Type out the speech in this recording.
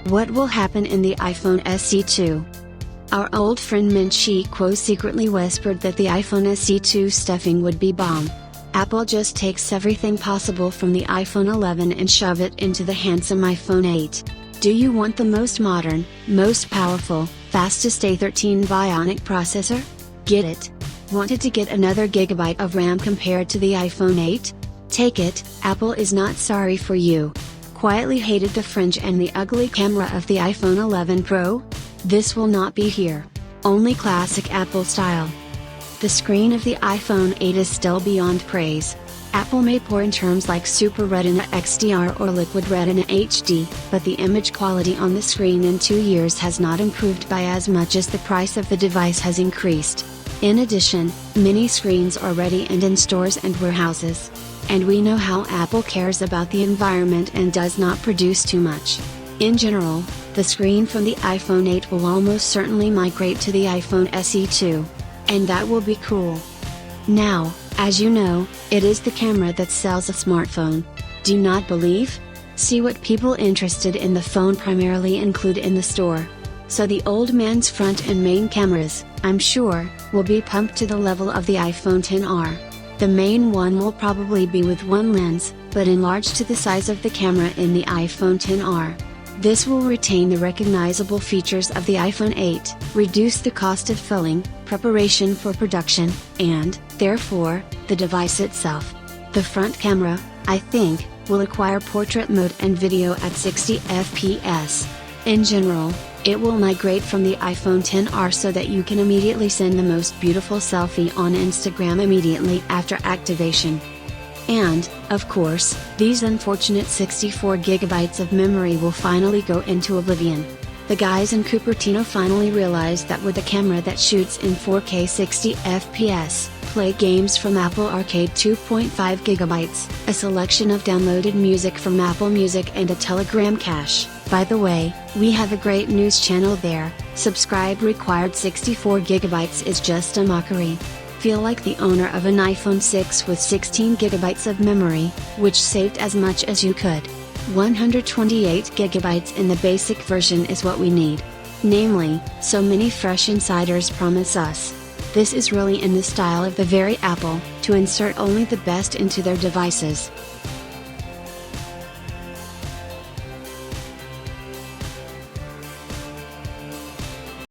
What will happen in the iPhone SE2? Our old friend Min Chi Kuo secretly whispered that the iPhone SE2 stuffing would be bomb. Apple just takes everything possible from the iPhone 11 and shove it into the handsome iPhone 8. Do you want the most modern, most powerful, fastest A13 Bionic processor? Get it. Wanted to get another gigabyte of RAM compared to the iPhone 8? Take it, Apple is not sorry for you. Quietly hated the fringe and the ugly camera of the iPhone 11 Pro? This will not be here. Only classic Apple style. The screen of the iPhone 8 is still beyond praise. Apple may pour in terms like Super Retina XDR or Liquid Retina HD, but the image quality on the screen in 2 years has not improved by as much as the price of the device has increased. In addition, mini screens are ready and in stores and warehouses. And we know how Apple cares about the environment and does not produce too much. In general, the screen from the iPhone 8 will almost certainly migrate to the iPhone SE2. And that will be cool. Now, as you know, it is the camera that sells a smartphone. Do not believe? See what people interested in the phone primarily include in the store. So the old man's front and main cameras, I'm sure, will be pumped to the level of the iPhone XR. The main one will probably be with one lens, but enlarged to the size of the camera in the iPhone XR. This will retain the recognizable features of the iPhone 8, reduce the cost of filling, preparation for production, and, therefore, the device itself. The front camera, I think, will acquire portrait mode and video at 60 fps. In general, it will migrate from the iPhone XR so that you can immediately send the most beautiful selfie on Instagram immediately after activation. And, of course, these unfortunate 64GB of memory will finally go into oblivion. The guys in Cupertino finally realized that with a camera that shoots in 4K 60 fps, play games from Apple Arcade 2.5GB, a selection of downloaded music from Apple Music and a Telegram cache. By the way, we have a great news channel there. Subscribe required. 64GB is just a mockery. Feel like the owner of an iPhone 6 with 16GB of memory, which saved as much as you could. 128GB in the basic version is what we need. Namely, so many fresh insiders promise us. This is really in the style of the very Apple, to insert only the best into their devices.